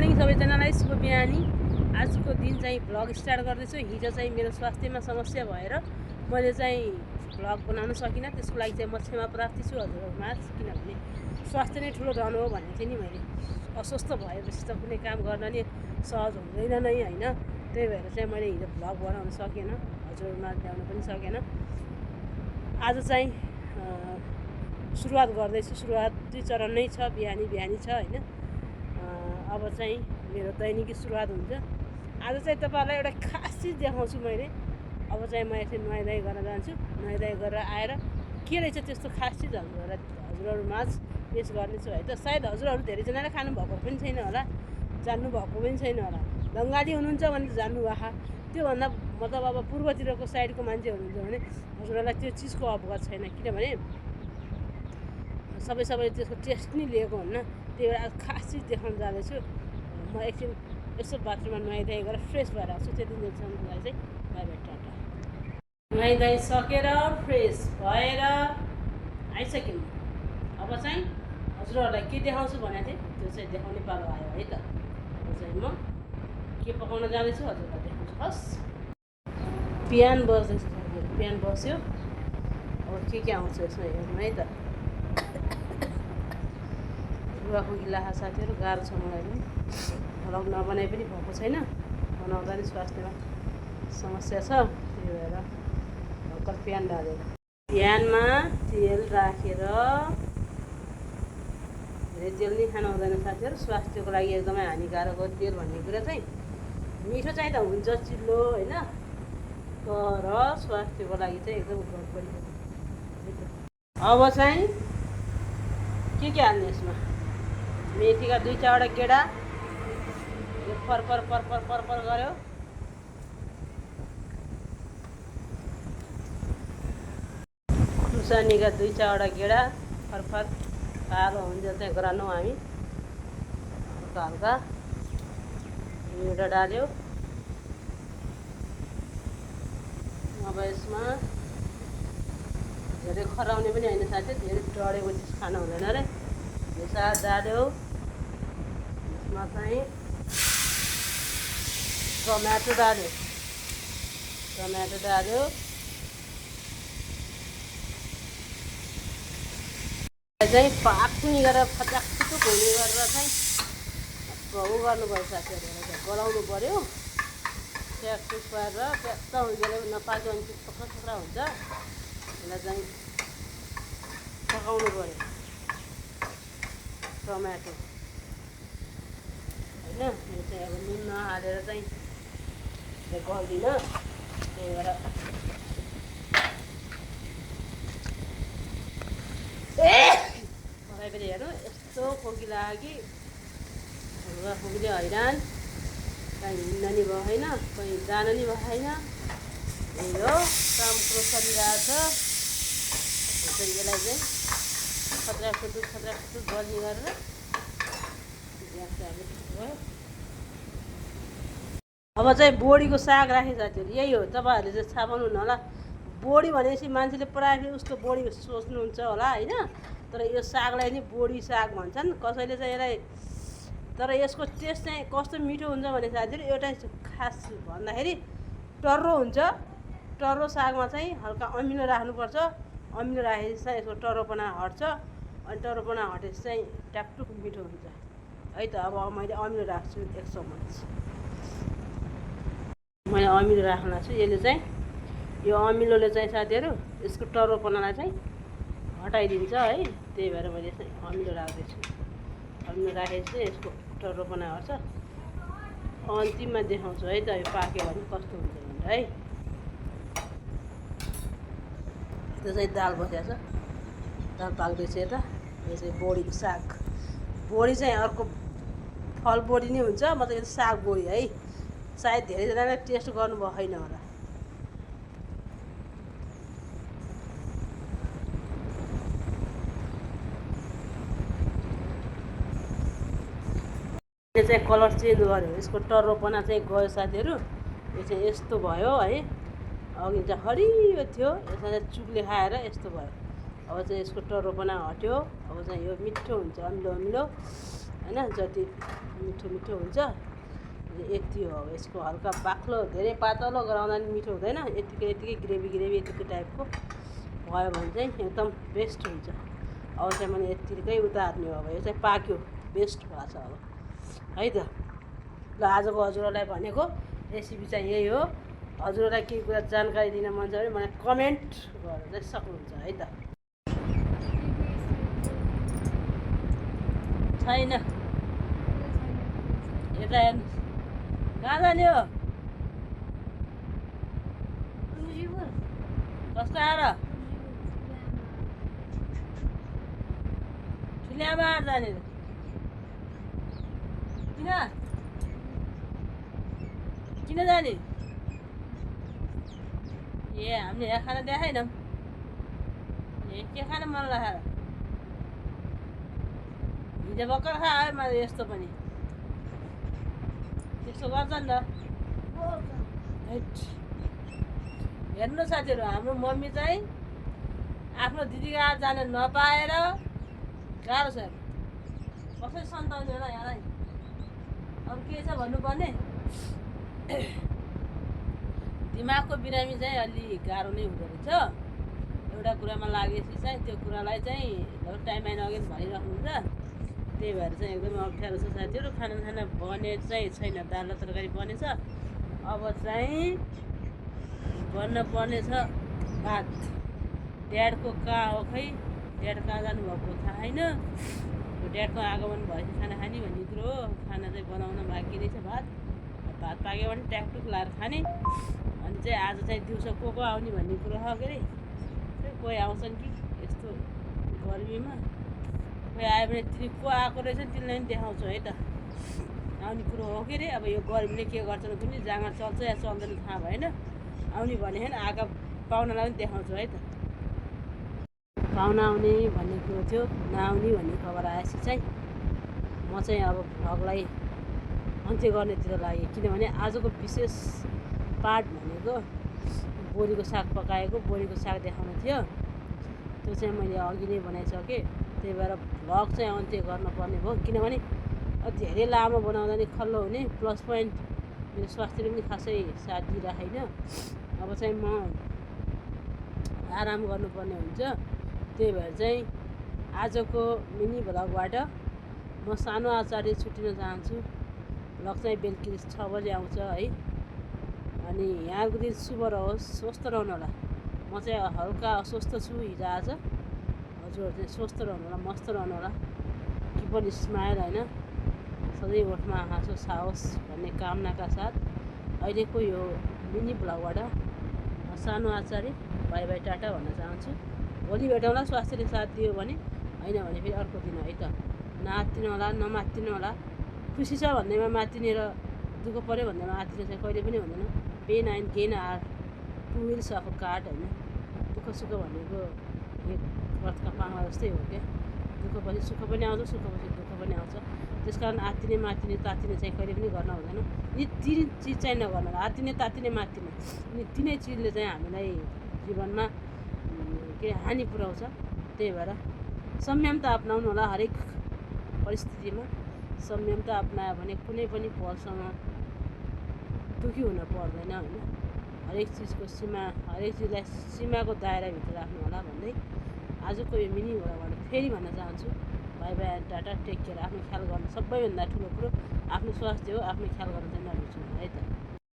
Morning सबैजनालाई शुभ बिहानी। आजको दिन चाहिँ भ्लग स्टार्ट गर्दैछु। हिजो चाहिँ मेरो स्वास्थ्यमा समस्या भएर मैले चाहिँ भ्लग बनाउन सकिनँ। त्यसको लागि चाहिँ म क्षमा प्रार्थी छु हजुरहरूमा, किनभने स्वास्थ्य नै ठुलो धन हो भन्ने चाहिँ नि मैले अस्वस्थ भएपछि त कुनै काम गर्न नि सहज हुँदैन नै होइन। त्यही भएर चाहिँ मैले हिजो भ्लग बनाउन सकेन, हजुरहरूमा ल्याउन पनि सकेन। आज चाहिँ सुरुवात गर्दैछु। सुरुवाती चरण नै छ, बिहानी बिहानी छ होइन। अब चाहिँ मेरो दैनिकी सुरुवात हुन्छ। आज चाहिँ तपाईँहरूलाई एउटा खास चिज देखाउँछु मैले। अब चाहिँ म यसरी नुहाइधुवाइ गर्न जान्छु। नुहाइधुवाइ गरेर आएर के रहेछ त्यस्तो खास चिज हजुरहरूमाझ पेस गर्नेछु है त। सायद हजुरहरू धेरैजनाले खानुभएको पनि छैन होला, जान्नुभएको पनि छैन होला। बङ्गाली हुनुहुन्छ भने जान्नु आहा, त्योभन्दा मतलब अब पूर्वतिरको साइडको मान्छे हुनुहुन्छ भने हजुरहरूलाई त्यो चिजको अवगत छैन, किनभने सबै त्यसको टेस्ट नि लिएको हुन्न। त्यही भएर खास चिज देखाउन जाँदैछु। म एकछिन यसो बाथरुममा नुहाइधुवाइ गरेर फ्रेस भएर आउँछु। त्यति दिनसम्मलाई चाहिँ बाई बाई, टाटा। नुहाइधुवाइ सकेर फ्रेस भएर आइसक्यौँ। अब चाहिँ हजुरहरूलाई के देखाउँछु भनेको थिएँ त्यो चाहिँ देखाउने पालो आयो है त। अब चाहिँ म के पकाउन जाँदैछु हजुरलाई देखाउँछु। हस्, बिहान बस्दैछ, बिहान बस्यो। अब के आउँछ यसमा हेर्नु है त। रुवाको गिलाहा साथीहरू गाह्रो छ मलाई पनि। भ्लग नबनाइ पनि भएको छैन, बनाउँदा नि स्वास्थ्यमा समस्या छ। त्यही भएर भर्खर प्यान डालेर प्यानमा तेल राखेर, धेरै तेल नि खानु हुँदैन साथीहरू, स्वास्थ्यको लागि एकदमै हानिकारक हो तेल भन्ने कुरा चाहिँ। मिठो चाहिँ त हुन्छ चिल्लो होइन, तर स्वास्थ्यको लागि चाहिँ एकदम गडबडी हो। अब चाहिँ के हाल्ने यसमा, मेथीका 2-4वटा गेडा यो फरफर गऱ्यो। खुर्सानीका 2-4वटा गेडा फरफर कालो हुन्छ चाहिँ गराउँछौँ हामी हल्का हल्का। एउटा डाल्यो। अब यसमा धेरै खराउने पनि होइन साथी, धेरै डढेको चिज खानु हुँदैन अरे। यो साग डाल्यो। यसमा चाहिँ टमाटो डाल्यो। चाहिँ पाक्ने गरेर फटाकफुटुक हुने गरेर चाहिँ ऊ गर्नुपर्छ साथीहरू, गलाउनु पऱ्यो। ट्याकटुक पारेर ट्याक्क हुँदैन, नपाक्यो भने चाहिँ छोक्रा हुन्छ। यसलाई चाहिँ पकाउनु पऱ्यो। टमाटो होइन, यो चाहिँ अब नुन नहालेर चाहिँ गल्दिनँ। त्यही भएर मलाई पनि हेर्नु यस्तो खोकी लाग्यो कि खोकीले हैरान। कहीँ हिँड्न नि भएन, कहीँ जान नि भएन। यही हो काम कुरो चलिरहेको छ। यसलाई चाहिँ खतरा खुतुक बल्ने गरेर ग्यास भयो। अब चाहिँ बोडीको साग राखेँ साथीहरू। यही हो, तपाईँहरूले चाहिँ थाहा पाउनुहुन्न होला। बोडी भनेपछि मान्छेले प्रायः उसको बोडी सोच्नुहुन्छ होला होइन, तर यो सागलाई नि बोडी साग भन्छन् कसैले चाहिँ यसलाई। तर यसको टेस्ट चाहिँ कस्तो मिठो हुन्छ भने साथीहरू, एउटा खास भन्दाखेरि टर्रो हुन्छ। टर्रो सागमा चाहिँ हल्का अमिलो राख्नुपर्छ। अमिलो राखेपछि चाहिँ यसको टर्रोपना हट्छ। अनि टर्रोपना हटेपछि चाहिँ ट्याकटुक मिठो हुन्छ है त। अब मैले अमिलो राख्छु 1 चम्मच। मैले अमिलो राख्न छु। यसले चाहिँ यो अमिलोले चाहिँ साथीहरू यसको टर्रोपनालाई चाहिँ हटाइदिन्छ है। त्यही भएर मैले चाहिँ अमिलो राख्दैछु। अमिलो राखेपछि चाहिँ यसको टर्रोपना हट्छ। अन्तिममा देखाउँछु है त यो पाक्यो भने कस्तो हुन्छ भनेर है। त्यो चाहिँ दाल बसेको छ, दाल पाक्दैछ यता। यो चाहिँ बोडीको साग। बोडी चाहिँ अर्को फल बोडी नै हुन्छ, मतलब यो साग बोडी है। सायद धेरैजनाले टेस्ट गर्नुभएको छैन होला। यो चाहिँ कलर चेन्ज गर्यो, यसको टर्रोपना चाहिँ गयो साथीहरू। यो चाहिँ यस्तो भयो है। अघि चाहिँ हरियो थियो, यसमा चाहिँ चुकले खाएर यस्तो भयो। अब चाहिँ यसको टर्रोपना हट्यो। अब चाहिँ यो मिठो हुन्छ, अमिलो होइन, जति मिठो मिठो हुन्छ यति हो। यसको हल्का बाक्लो धेरै पातलो गराउँदा नि मिठो हुँदैन, यतिकै ग्रेभी यतिकै टाइपको भयो भने चाहिँ एकदम बेस्ट हुन्छ। अब चाहिँ मैले यतिकै उतार्ने हो। अब यो चाहिँ पाक्यो, बेस्ट भएको छ अब है त। ल आजको हजुरहरूलाई भनेको रेसिपी चाहिँ यही हो। हजुरहरूलाई केही कुरा जानकारी दिन मन छ भने मलाई कमेन्ट गरेर चाहिँ सक्नुहुन्छ है त। छैन यता हेर्नुहोस्, कहाँ जाने हो? कसको आएर? ठुल्यामा आएर जाने? किन जाने? ए हामीले यहाँ खाना देखाएनौँ। ए के खान मन लागेर? हिजो भर्खर खायो मैले यस्तो पनि। त्यस्तो गर्छ नि त। हेर्नु साथीहरू, हाम्रो मम्मी चाहिँ आफ्नो दिदीको आएर जान नपाएर गाह्रो छ। कसरी सन्ताउने होला यहाँलाई? अब के छ भन्नुपर्ने? दिमागको बिरामी चाहिँ अलि गाह्रो नै हुँदो रहेछ। एउटा कुरामा लागेपछि चाहिँ त्यो कुरालाई चाहिँ टाइममा नअघि भनिराख्नुहुन्छ। त्यही भएर चाहिँ एकदमै अप्ठ्यारो छ साथीहरू। खाना बने चाहिँ छैन, दाल र तरकारी बनेछ। अब चाहिँ बन्न पर्ने छ भात। ड्याडको कहाँ हो खै? ड्याड कहाँ जानुभएको थाहा छैन। ड्याडको आगमन भएपछि खाना खाने भन्ने कुरो हो। खाना चाहिँ बनाउन बाँकी रहेछ। भात पाक्यो भने ट्याकटुक लाएर खाने। अनि चाहिँ आज चाहिँ दिउँसो को आउने भन्ने कुरो हो के अरे। कोही आउँछन् कि यस्तो गर्मीमा? कोही आयो भने तिनी को आएको रहेछ तिनीलाई पनि देखाउँछु है त। आउने कुरो हो के अरे। अब यो गर्मीले के गर्छन् कुनै जाँगर चल्छ या चल्दैन थाहा भएन। आउने भनेदेखि आएका पाहुनालाई पनि देखाउँछु है त। पाहुना आउने भन्ने कुरो थियो, नआउने भन्ने खबर आएपछि चाहिँ म चाहिँ अब भ्लगलाई अन्त्य गर्नेतिर लागेँ। किनभने आजको विशेष पार्ट भनेको बोडीको साग पकाएको, बोडीको साग देखाउनु थियो। त्यो चाहिँ मैले अघि नै बनाइसकेँ। त्यही भएर भ्लग चाहिँ अन्त्य गर्नुपर्ने भयो। किनभने धेरै लामो बनाउँदा नि खल्लो हुने, प्लस पोइन्ट मेरो स्वास्थ्यले पनि खासै साथ दिइराखेन। अब चाहिँ म आराम गर्नुपर्ने हुन्छ। त्यही भएर चाहिँ आजको मिनी भ्लगबाट म सानो आचार्य छुट्टिन चाहन्छु। भ्लग चाहिँ बेलुकी 6 बजे आउँछ है। अनि यहाँको दिन शुभ रहोस्, स्वस्थ रहनु होला। म चाहिँ हल्का अस्वस्थ छु हिजो आज। हजुरहरू चाहिँ स्वस्थ रहनु होला, मस्त रहनु होला। कि पनि स्माइल होइन, सधैँ ओठमा हाँसो छाओस् भन्ने कामनाका साथ अहिलेको यो मिनी भ्लगबाट सानो आचार्य बाई बाई टाटा भन्न चाहन्छु। भोलि भेटौँला स्वास्थ्यले साथ दियो भने, होइन भने फेरि अर्को दिन है त। नआत्तिनु होला, नमात्तिनु होला। खुसी छ भन्दैमा मात्तिने र दुःख पऱ्यो भन्दैमा आत्तिने चाहिँ कहिले पनि हुँदैन। Pain and gain are two wheels of cart होइन। दुःख सुख भनेको एक रथका पाङा जस्तै हो क्या। दुःखपछि सुख पनि आउँछ, सुखपछि दुःख पनि आउँछ। त्यस कारण आत्तिने मात्तिने तात्तिने चाहिँ कहिले पनि गर्न हुँदैन। यी तिन चिज चाहिँ नगर्नु होला, आत्तिने तात्तिने मात्तिने। अनि तिनै चिजले चाहिँ हामीलाई जीवनमा के हानि पुर्याउँछ। त्यही भएर संयमता अपनाउनु होला। हरेक परिस्थितिमा संयमता अपनायो भने कुनै पनि पलसँग दुःखी हुन पर्दैन होइन। हरेक चिजको सीमा, हरेक चिजलाई सीमाको दायराभित्र राख्नु होला भन्दै आजको यो मिनी भ्लगबाट फेरि भन्न चाहन्छु bye bye tata, take care. आफ्नो ख्याल गर्नु सबैभन्दा ठुलो कुरो आफ्नो स्वास्थ्य हो। आफ्नो ख्याल गर्न चाहिँ नबिर्सनु।